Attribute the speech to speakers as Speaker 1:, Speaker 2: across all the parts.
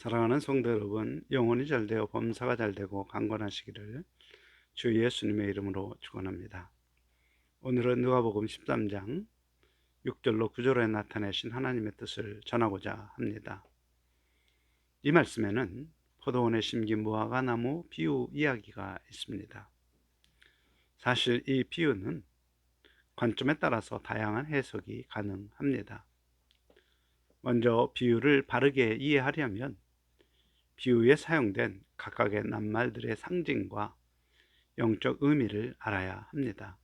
Speaker 1: 사랑하는 성도 여러분, 영혼이 잘되어 범사가 잘되고 강건하시기를 주 예수님의 이름으로 축원합니다. 오늘은 누가복음 13장 6절로 9절에 나타내신 하나님의 뜻을 전하고자 합니다. 이 말씀에는 포도원에 심긴 무화과 나무 비유 이야기가 있습니다. 사실 이 비유는 관점에 따라서 다양한 해석이 가능합니다. 먼저 비유를 바르게 이해하려면 비유에 사용된 각각의 낱말들의 상징과 영적 의미를 알아야 합니다.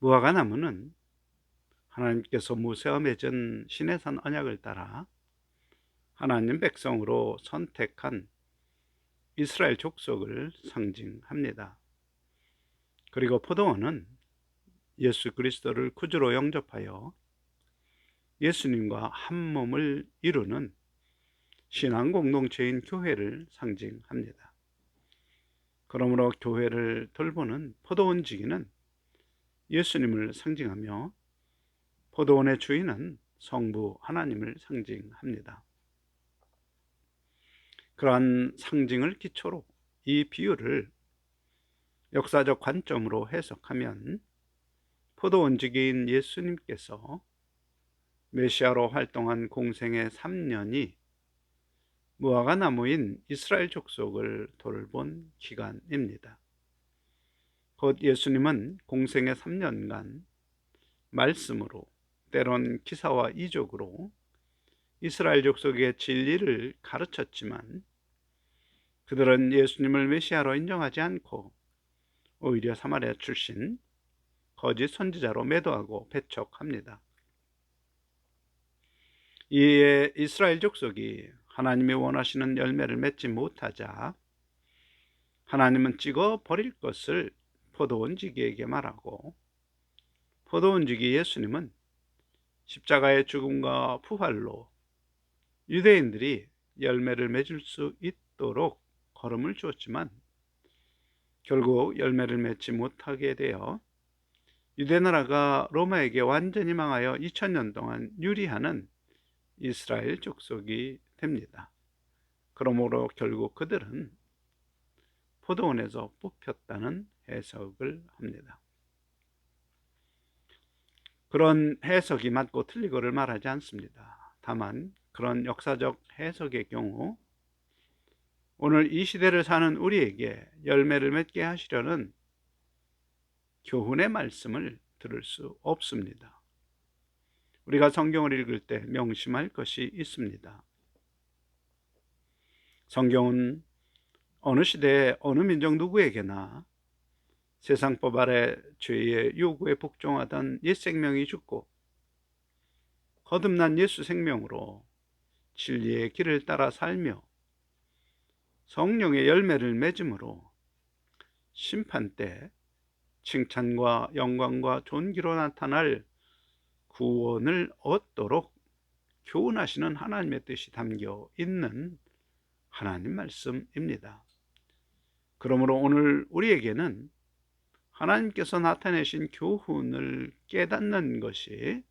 Speaker 1: 무화과 나무는 하나님께서 모세와 맺은 시내산 언약을 따라 하나님 백성으로 선택한 이스라엘 족속을 상징합니다. 그리고 포도원은 예수 그리스도를 구주로 영접하여 예수님과 한 몸을 이루는 신앙 공동체인 교회를 상징합니다. 그러므로 교회를 돌보는 포도원 지기는 예수님을 상징하며 포도원의 주인은 성부 하나님을 상징합니다. 그러한 상징을 기초로 이 비유를 역사적 관점으로 해석하면 포도원지기인 예수님께서 메시아로 활동한 공생의 3년이 무화과 나무인 이스라엘 족속을 돌본 기간입니다. 곧 예수님은 공생의 3년간 말씀으로, 때론 기사와 이적으로 이스라엘 족속의 진리를 가르쳤지만 그들은 예수님을 메시아로 인정하지 않고 오히려 사마리아 출신 거짓 선지자로 매도하고 배척합니다. 이에 이스라엘 족속이 하나님이 원하시는 열매를 맺지 못하자 하나님은 찍어 버릴 것을 포도원지기에게 말하고 포도원지기 예수님은 십자가의 죽음과 부활로 유대인들이 열매를 맺을 수 있도록 걸음을 주었지만 결국 열매를 맺지 못하게 되어 유대나라가 로마에게 완전히 망하여 2000년 동안 유리하는 이스라엘 족속이 됩니다. 그러므로 결국 그들은 포도원에서 뽑혔다는 해석을 합니다. 그런 해석이 맞고 틀리고를 말하지 않습니다. 다만 그런 역사적 해석의 경우 오늘 이 시대를 사는 우리에게 열매를 맺게 하시려는 교훈의 말씀을 들을 수 없습니다. 우리가 성경을 읽을 때 명심할 것이 있습니다. 성경은 어느 시대에 어느 민족 누구에게나 세상법 아래 죄의 요구에 복종하던 옛 생명이 죽고 거듭난 예수 생명으로 진리의 길을 따라 살며 성령의 열매를 맺음으로 심판 때 칭찬과 영광과 존귀로 나타날 구원을 얻도록 교훈하시는 하나님의 뜻이 담겨 있는 하나님 말씀입니다. 그러므로 오늘 우리에게는 하나님께서 나타내신 교훈을 깨닫는 것이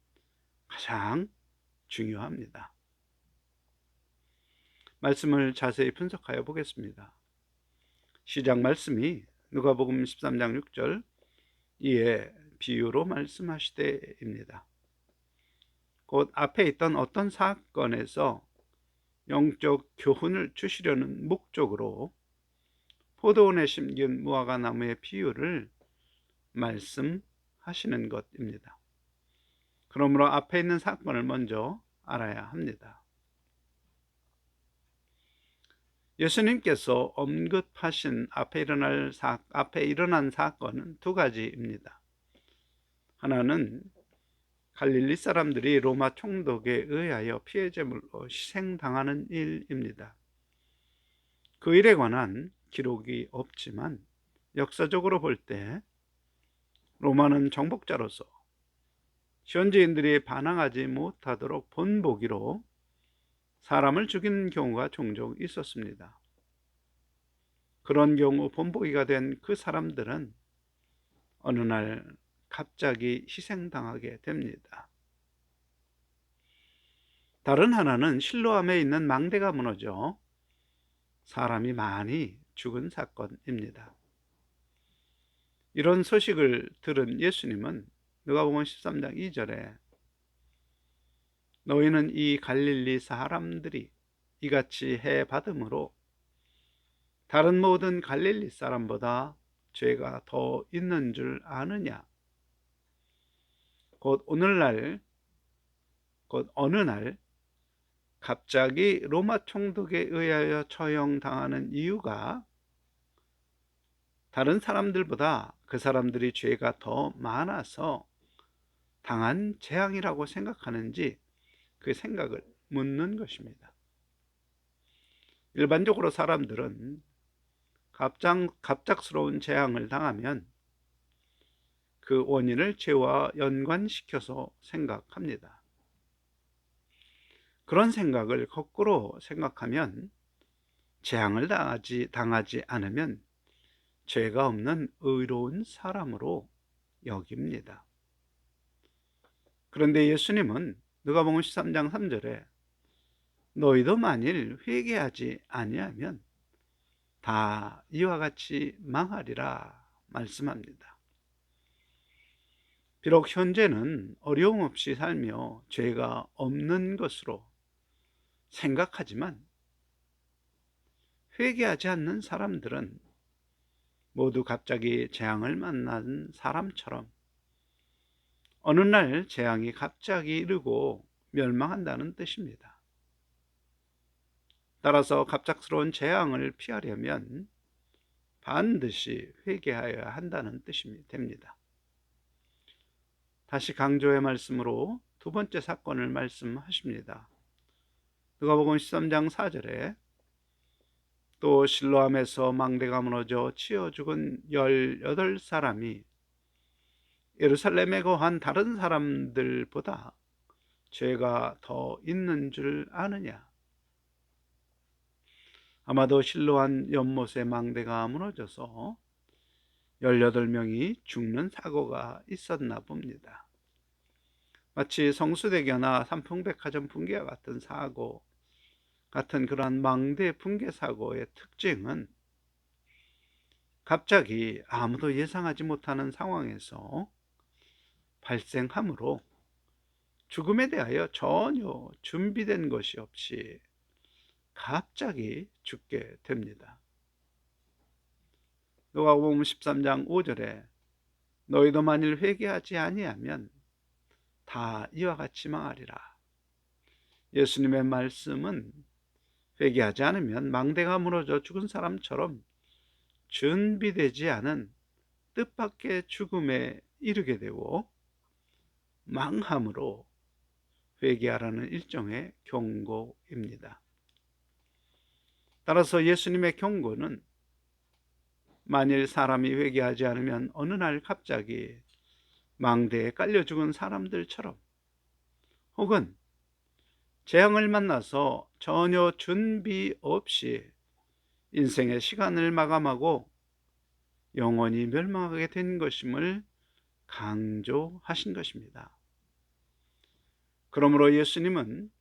Speaker 1: 가장 중요합니다. 말씀을 자세히 분석하여 보겠습니다. 시작 말씀이 누가복음 13장 6절 이에 비유로 말씀하시되입니다. 곧 앞에 있던 어떤 사건에서 영적 교훈을 주시려는 목적으로 포도원에 심긴 무화과 나무의 비유를 말씀하시는 것입니다. 그러므로 앞에 있는 사건을 먼저 알아야 합니다. 예수님께서 언급하신 앞에 일어난 사건은 두 가지입니다. 하나는 갈릴리 사람들이 로마 총독에 의하여 피해제물로 희생당하는 일입니다. 그 일에 관한 기록이 없지만 역사적으로 볼 때 로마는 정복자로서 현지인들이 반항하지 못하도록 본보기로 사람을 죽이는 경우가 종종 있었습니다. 그런 경우 본보기가 된 그 사람들은 어느 날 갑자기 희생당하게 됩니다. 다른 하나는 실로암에 있는 망대가 무너져 사람이 많이 죽은 사건입니다. 이런 소식을 들은 예수님은 누가복음 13장 2절에 너희는 이 갈릴리 사람들이 이같이 해 받음으로 다른 모든 갈릴리 사람보다 죄가 더 있는 줄 아느냐? 곧 어느 날 갑자기 로마 총독에 의하여 처형당하는 이유가 다른 사람들보다 그 사람들이 죄가 더 많아서 당한 재앙이라고 생각하는지 그 생각을 묻는 것입니다. 일반적으로 사람들은 갑작스러운 재앙을 당하면 그 원인을 죄와 연관시켜서 생각합니다. 그런 생각을 거꾸로 생각하면 재앙을 당하지 않으면 죄가 없는 의로운 사람으로 여깁니다. 그런데 예수님은 누가복음 13장 3절에 너희도 만일 회개하지 아니하면 다 이와 같이 망하리라 말씀합니다. 비록 현재는 어려움 없이 살며 죄가 없는 것으로 생각하지만 회개하지 않는 사람들은 모두 갑자기 재앙을 만난 사람처럼 어느 날 재앙이 갑자기 이르고 멸망한다는 뜻입니다. 따라서 갑작스러운 재앙을 피하려면 반드시 회개하여야 한다는 뜻이 됩니다. 다시 강조의 말씀으로 두 번째 사건을 말씀하십니다. 누가복음 13장 4절에 또 실로암에서 망대가 무너져 치여 죽은 18사람이 예루살렘에 거한 다른 사람들보다 죄가 더 있는 줄 아느냐? 아마도 실로암 연못의 망대가 무너져서 18명이 죽는 사고가 있었나 봅니다. 마치 성수대교나 삼풍백화점 붕괴와 같은 사고 같은 그러한 망대 붕괴 사고의 특징은 갑자기 아무도 예상하지 못하는 상황에서 발생하므로 죽음에 대하여 전혀 준비된 것이 없이 갑자기 죽게 됩니다. 누가복음 13장 5절에 너희도 만일 회개하지 아니하면 다 이와 같이 망하리라. 예수님의 말씀은 회개하지 않으면 망대가 무너져 죽은 사람처럼 준비되지 않은 뜻밖의 죽음에 이르게 되고 망함으로 회개하라는 일종의 경고입니다. 따라서 예수님의 경고는 만일 사람이 회개하지 않으면 어느 날 갑자기 망대에 깔려 죽은 사람들처럼 혹은 재앙을 만나서 전혀 준비 없이 인생의 시간을 마감하고 영원히 멸망하게 된 것임을 강조하신 것입니다. 그러므로 예수님은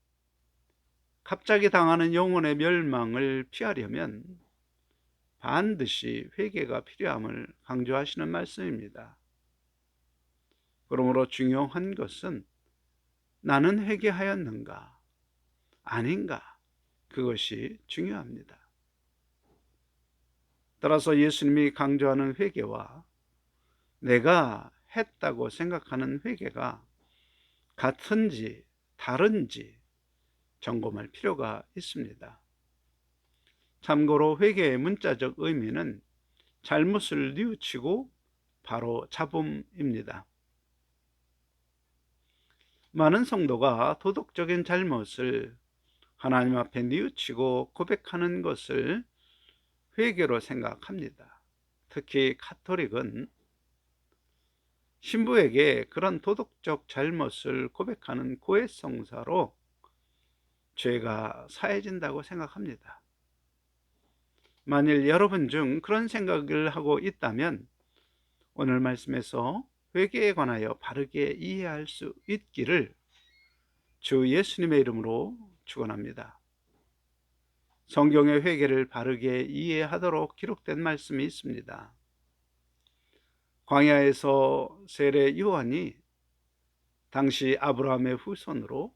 Speaker 1: 갑자기 당하는 영혼의 멸망을 피하려면 반드시 회개가 필요함을 강조하시는 말씀입니다. 그러므로 중요한 것은 나는 회개하였는가 아닌가, 그것이 중요합니다. 따라서 예수님이 강조하는 회개와 내가 했다고 생각하는 회개가 같은지 다른지 점검할 필요가 있습니다. 참고로 회개의 문자적 의미는 잘못을 뉘우치고 바로 잡음입니다. 많은 성도가 도덕적인 잘못을 하나님 앞에 뉘우치고 고백하는 것을 회개로 생각합니다. 특히 가톨릭은 신부에게 그런 도덕적 잘못을 고백하는 고해성사로 죄가 사해진다고 생각합니다. 만일 여러분 중 그런 생각을 하고 있다면 오늘 말씀에서 회개에 관하여 바르게 이해할 수 있기를 주 예수님의 이름으로 축원합니다. 성경의 회개를 바르게 이해하도록 기록된 말씀이 있습니다. 광야에서 세례 요한이 당시 아브라함의 후손으로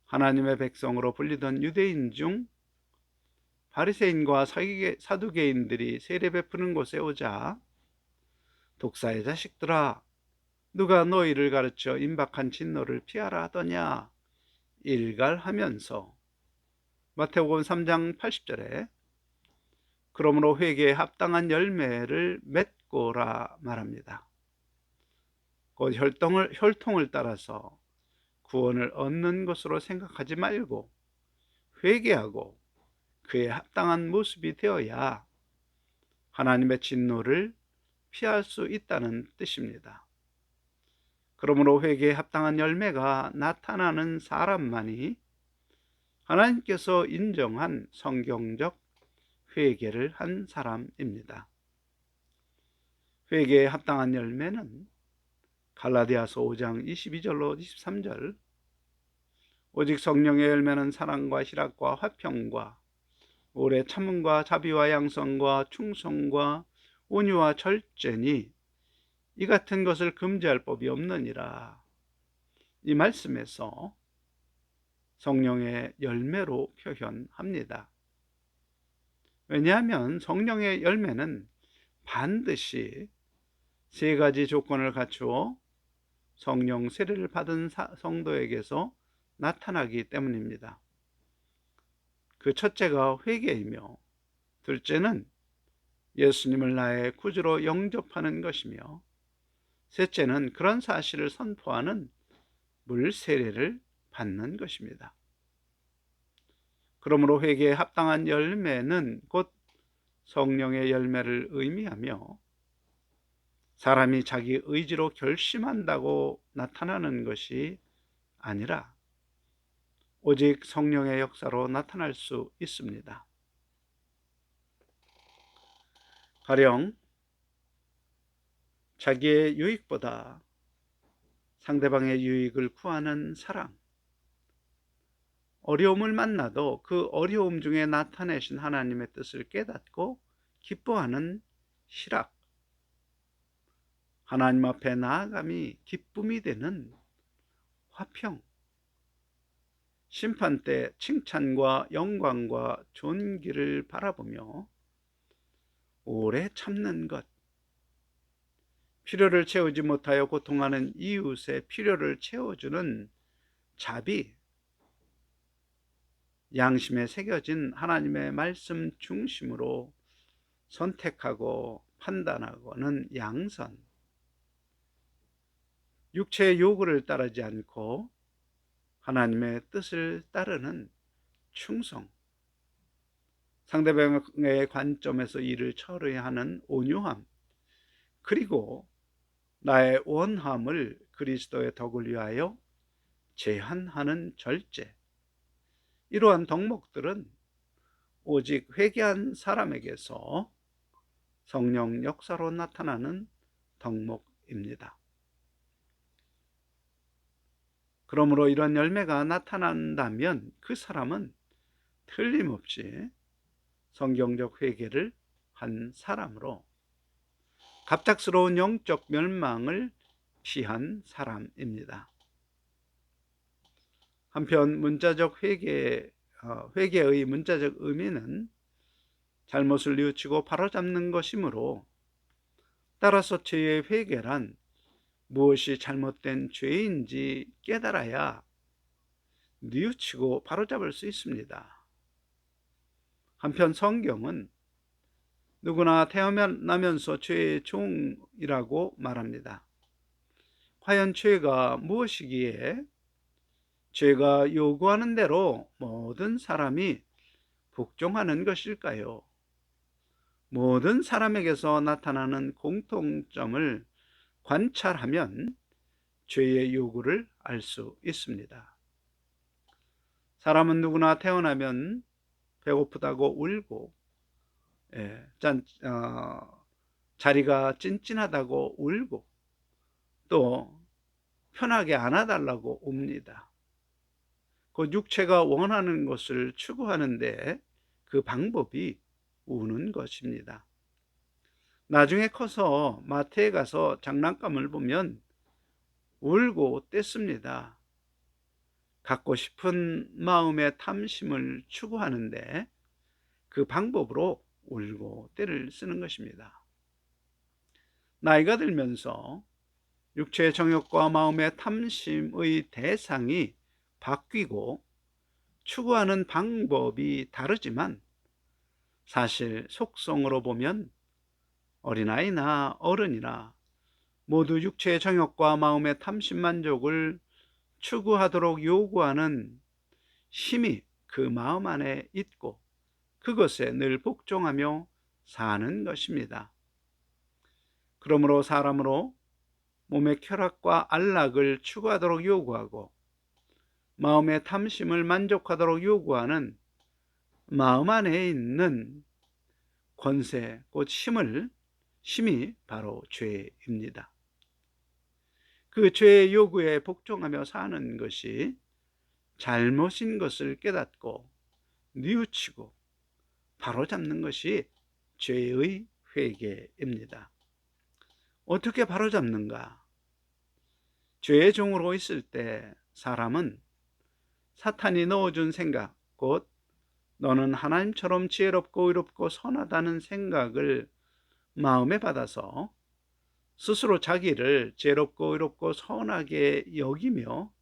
Speaker 1: 하나님의 백성으로 불리던 유대인 중 바리새인과 사두개인들이 세례 베푸는 곳에 오자 독사의 자식들아, 누가 너희를 가르쳐 임박한 진노를 피하라 하더냐 일갈하면서 마태복음 3장 80절에 그러므로 회개에 합당한 열매를 맺고라 말합니다. 곧 혈통을 따라서 구원을 얻는 것으로 생각하지 말고 회개하고 그에 합당한 모습이 되어야 하나님의 진노를 피할 수 있다는 뜻입니다. 그러므로 회개에 합당한 열매가 나타나는 사람만이 하나님께서 인정한 성경적 회개를 한 사람입니다. 회개에 합당한 열매는 갈라디아서 5장 22절로 23절 오직 성령의 열매는 사랑과 희락과 화평과 오래 참음과 자비와 양선과 충성과 온유와 절제니 이 같은 것을 금지할 법이 없느니라. 이 말씀에서 성령의 열매로 표현합니다. 왜냐하면 성령의 열매는 반드시 세 가지 조건을 갖추어 성령 세례를 받은 성도에게서 나타나기 때문입니다. 그 첫째가 회개이며 둘째는 예수님을 나의 구주로 영접하는 것이며 셋째는 그런 사실을 선포하는 물 세례를 받는 것입니다. 그러므로 회개에 합당한 열매는 곧 성령의 열매를 의미하며 사람이 자기 의지로 결심한다고 나타나는 것이 아니라 오직 성령의 역사로 나타날 수 있습니다. 가령 자기의 유익보다 상대방의 유익을 구하는 사랑, 어려움을 만나도 그 어려움 중에 나타내신 하나님의 뜻을 깨닫고 기뻐하는 희락, 하나님 앞에 나아감이 기쁨이 되는 화평, 심판 때 칭찬과 영광과 존귀를 바라보며 오래 참는 것, 필요를 채우지 못하여 고통하는 이웃의 필요를 채워주는 자비, 양심에 새겨진 하나님의 말씀 중심으로 선택하고 판단하고는 양선, 육체의 요구를 따르지 않고 하나님의 뜻을 따르는 충성, 상대방의 관점에서 일을 처리하는 온유함, 그리고 나의 원함을 그리스도의 덕을 위하여 제한하는 절제, 이러한 덕목들은 오직 회개한 사람에게서 성령 역사로 나타나는 덕목입니다. 그러므로 이런 열매가 나타난다면 그 사람은 틀림없이 성경적 회개를 한 사람으로 갑작스러운 영적 멸망을 피한 사람입니다. 한편 회개의 문자적 의미는 잘못을 뉘우치고 바로잡는 것이므로 따라서 죄의 회개란 무엇이 잘못된 죄인지 깨달아야 뉘우치고 바로잡을 수 있습니다. 한편 성경은 누구나 태어나면서 죄의 종이라고 말합니다. 과연 죄가 무엇이기에 죄가 요구하는 대로 모든 사람이 복종하는 것일까요? 모든 사람에게서 나타나는 공통점을 관찰하면 죄의 요구를 알 수 있습니다. 사람은 누구나 태어나면 배고프다고 울고, 자리가 찐찐하다고 울고, 또 편하게 안아달라고 웁니다. 그 육체가 원하는 것을 추구하는데 그 방법이 우는 것입니다. 나중에 커서 마트에 가서 장난감을 보면 울고 뗐습니다. 갖고 싶은 마음의 탐심을 추구하는데 그 방법으로 울고 떼를 쓰는 것입니다. 나이가 들면서 육체의 정욕과 마음의 탐심의 대상이 바뀌고 추구하는 방법이 다르지만 사실 속성으로 보면 어린아이나 어른이나 모두 육체의 정욕과 마음의 탐심 만족을 추구하도록 요구하는 힘이 그 마음 안에 있고 그것에 늘 복종하며 사는 것입니다. 그러므로 사람으로 몸의 쾌락과 안락을 추구하도록 요구하고 마음의 탐심을 만족하도록 요구하는 마음 안에 있는 권세, 곧 힘이 바로 죄입니다. 그 죄의 요구에 복종하며 사는 것이 잘못인 것을 깨닫고 뉘우치고 바로잡는 것이 죄의 회개입니다. 어떻게 바로잡는가? 죄의 종으로 있을 때 사람은 사탄이 넣어준 생각, 곧 너는 하나님처럼 지혜롭고 의롭고 선하다는 생각을 마음에 받아서 스스로 자기를 지혜롭고 의롭고 선하게 여기며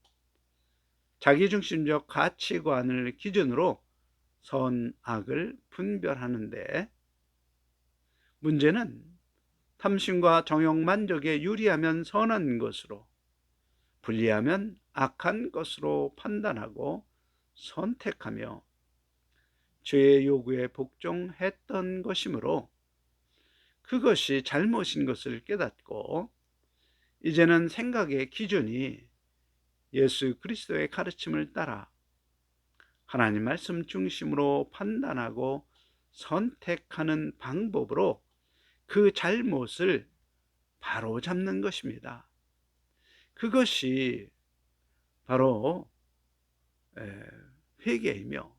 Speaker 1: 자기중심적 가치관을 기준으로 선악을 분별하는데, 문제는 탐심과 정욕 만족에 유리하면 선한 것으로, 불리하면 악한 것으로 판단하고 선택하며 죄의 요구에 복종했던 것이므로 그것이 잘못인 것을 깨닫고 이제는 생각의 기준이 예수 그리스도의 가르침을 따라 하나님 말씀 중심으로 판단하고 선택하는 방법으로 그 잘못을 바로잡는 것입니다. 그것이 바로 회개이며,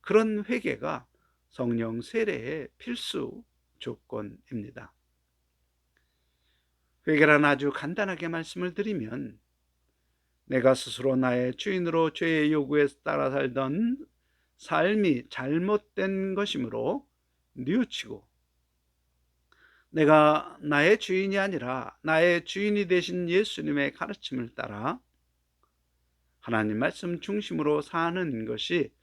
Speaker 1: 그런 회개가 성령 세례의 필수 조건입니다. 회개란 아주 간단하게 말씀을 드리면 내가 스스로 나의 주인으로 죄의 요구에 따라 살던 삶이 잘못된 것이므로 뉘우치고 내가 나의 주인이 아니라 나의 주인이 되신 예수님의 가르침을 따라 하나님 말씀 중심으로 사는 것이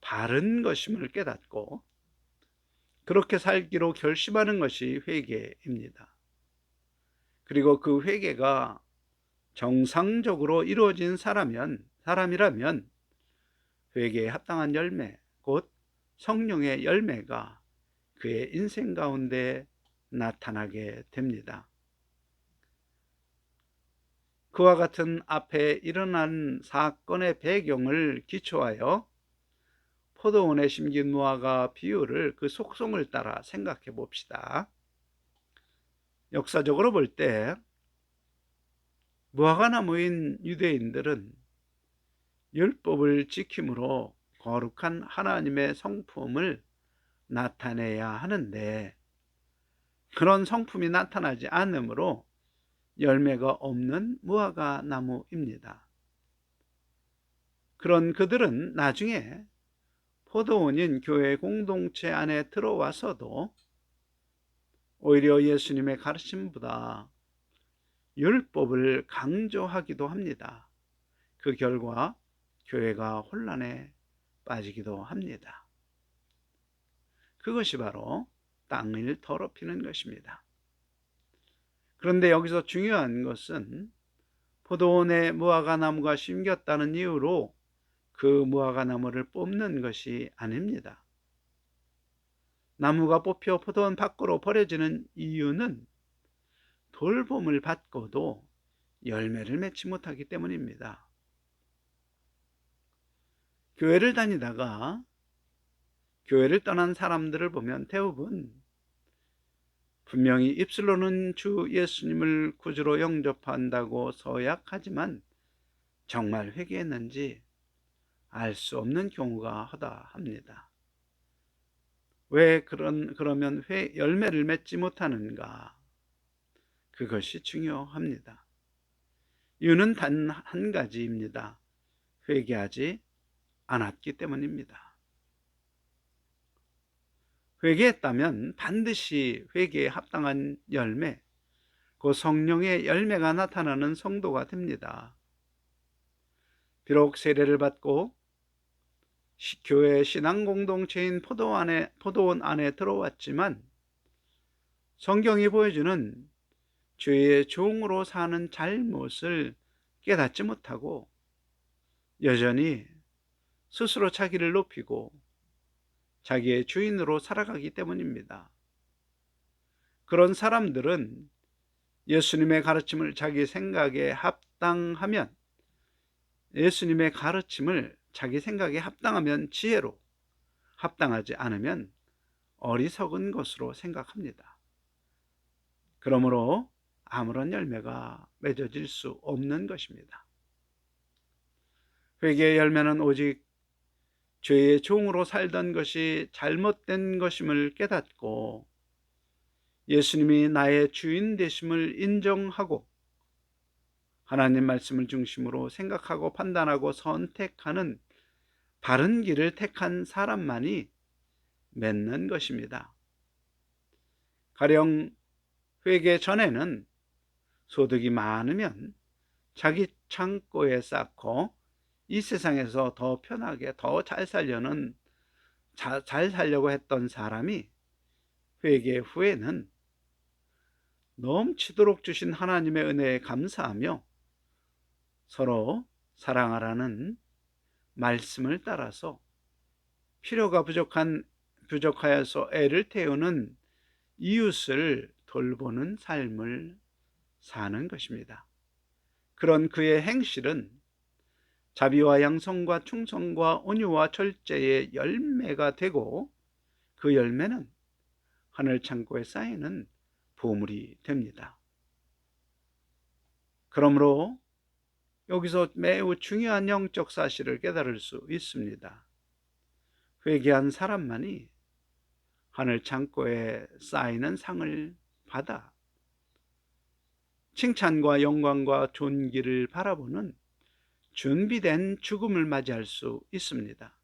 Speaker 1: 바른 것임을 깨닫고 그렇게 살기로 결심하는 것이 회개입니다. 그리고 그 회개가 정상적으로 이루어진 사람이라면 회개에 합당한 열매, 곧 성령의 열매가 그의 인생 가운데 나타나게 됩니다. 그와 같은 앞에 일어난 사건의 배경을 기초하여 포도원에 심긴 무화과 비유를 그 속성을 따라 생각해 봅시다. 역사적으로 볼 때 무화과 나무인 유대인들은 율법을 지킴으로 거룩한 하나님의 성품을 나타내야 하는데 그런 성품이 나타나지 않으므로 열매가 없는 무화과 나무입니다. 그런 그들은 나중에 포도원인 교회 공동체 안에 들어와서도 오히려 예수님의 가르침보다 율법을 강조하기도 합니다. 그 결과 교회가 혼란에 빠지기도 합니다. 그것이 바로 땅을 더럽히는 것입니다. 그런데 여기서 중요한 것은 포도원에 무화과 나무가 심겼다는 이유로 그 무화과 나무를 뽑는 것이 아닙니다. 나무가 뽑혀 포도원 밖으로 버려지는 이유는 돌봄을 받고도 열매를 맺지 못하기 때문입니다. 교회를 다니다가 교회를 떠난 사람들을 보면 대부분 분명히 입술로는 주 예수님을 구주로 영접한다고 서약하지만 정말 회개했는지 알 수 없는 경우가 허다합니다. 왜 그러면 열매를 맺지 못하는가? 그것이 중요합니다. 이유는 단 한 가지입니다. 회개하지 않았기 때문입니다. 회개했다면 반드시 회개에 합당한 열매, 그 성령의 열매가 나타나는 성도가 됩니다. 비록 세례를 받고 교회 신앙 공동체인 포도원 안에 들어왔지만 성경이 보여주는 죄의 종으로 사는 잘못을 깨닫지 못하고 여전히 스스로 자기를 높이고 자기의 주인으로 살아가기 때문입니다. 그런 사람들은 예수님의 가르침을 자기 생각에 합당하면, 예수님의 가르침을 자기 생각에 합당하면 지혜로, 합당하지 않으면 어리석은 것으로 생각합니다. 그러므로 아무런 열매가 맺어질 수 없는 것입니다. 회개의 열매는 오직 죄의 종으로 살던 것이 잘못된 것임을 깨닫고 예수님이 나의 주인 되심을 인정하고 하나님 말씀을 중심으로 생각하고 판단하고 선택하는 바른 길을 택한 사람만이 맺는 것입니다. 가령 회개 전에는 소득이 많으면 자기 창고에 쌓고 이 세상에서 더 편하게 더 잘 살려고 했던 사람이 회개 후에는 넘치도록 주신 하나님의 은혜에 감사하며 서로 사랑하라는 말씀을 따라서 필요가 부족하여서 애를 태우는 이웃을 돌보는 삶을 사는 것입니다. 그런 그의 행실은 자비와 양성과 충성과 온유와 절제의 열매가 되고 그 열매는 하늘 창고에 쌓이는 보물이 됩니다. 그러므로 여기서 매우 중요한 영적 사실을 깨달을 수 있습니다. 회개한 사람만이 하늘 창고에 쌓이는 상을 받아 칭찬과 영광과 존귀를 바라보는 준비된 죽음을 맞이할 수 있습니다.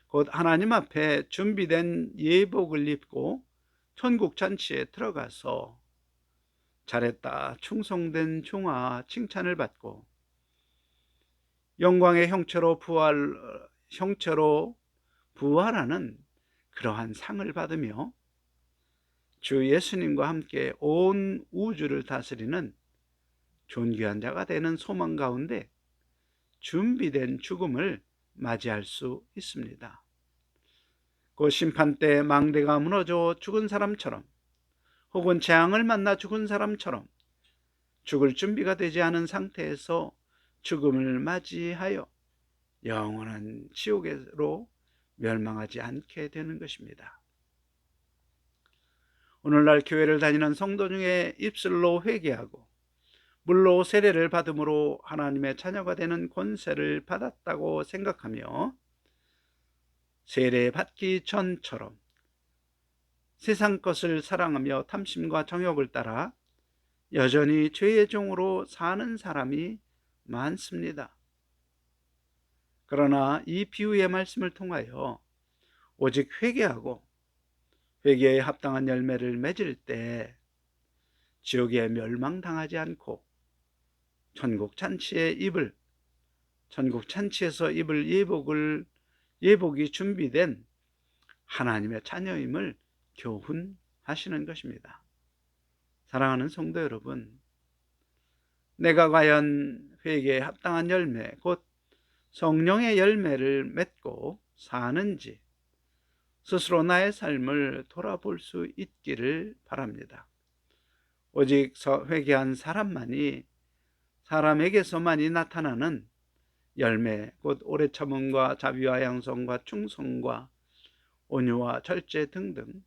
Speaker 1: 곧 하나님 앞에 준비된 예복을 입고 천국 잔치에 들어가서 잘했다, 충성된 종아 칭찬을 받고 영광의 형체로 부활하는 그러한 상을 받으며 주 예수님과 함께 온 우주를 다스리는 존귀한 자가 되는 소망 가운데 준비된 죽음을 맞이할 수 있습니다. 그 심판 때 망대가 무너져 죽은 사람처럼 혹은 재앙을 만나 죽은 사람처럼 죽을 준비가 되지 않은 상태에서 죽음을 맞이하여 영원한 지옥으로 멸망하지 않게 되는 것입니다. 오늘날 교회를 다니는 성도 중에 입술로 회개하고 물로 세례를 받음으로 하나님의 자녀가 되는 권세를 받았다고 생각하며 세례 받기 전처럼 세상 것을 사랑하며 탐심과 정욕을 따라 여전히 죄의 종으로 사는 사람이 많습니다. 그러나 이 비유의 말씀을 통하여 오직 회개하고 회개에 합당한 열매를 맺을 때 지옥에 멸망당하지 않고 천국 잔치에서 입을 예복이 준비된 하나님의 자녀임을 교훈하시는 것입니다. 사랑하는 성도 여러분, 내가 과연 회개에 합당한 열매, 곧 성령의 열매를 맺고 사는지 스스로 나의 삶을 돌아볼 수 있기를 바랍니다. 오직 회개한 사람에게서만이 나타나는 열매, 곧 오래 참음과 자비와 양성과 충성과 온유와 절제 등등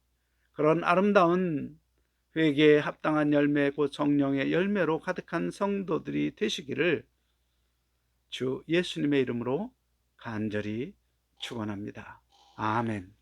Speaker 1: 그런 아름다운 회개에 합당한 열매, 곧 성령의 열매로 가득한 성도들이 되시기를 주 예수님의 이름으로 간절히 축원합니다. 아멘.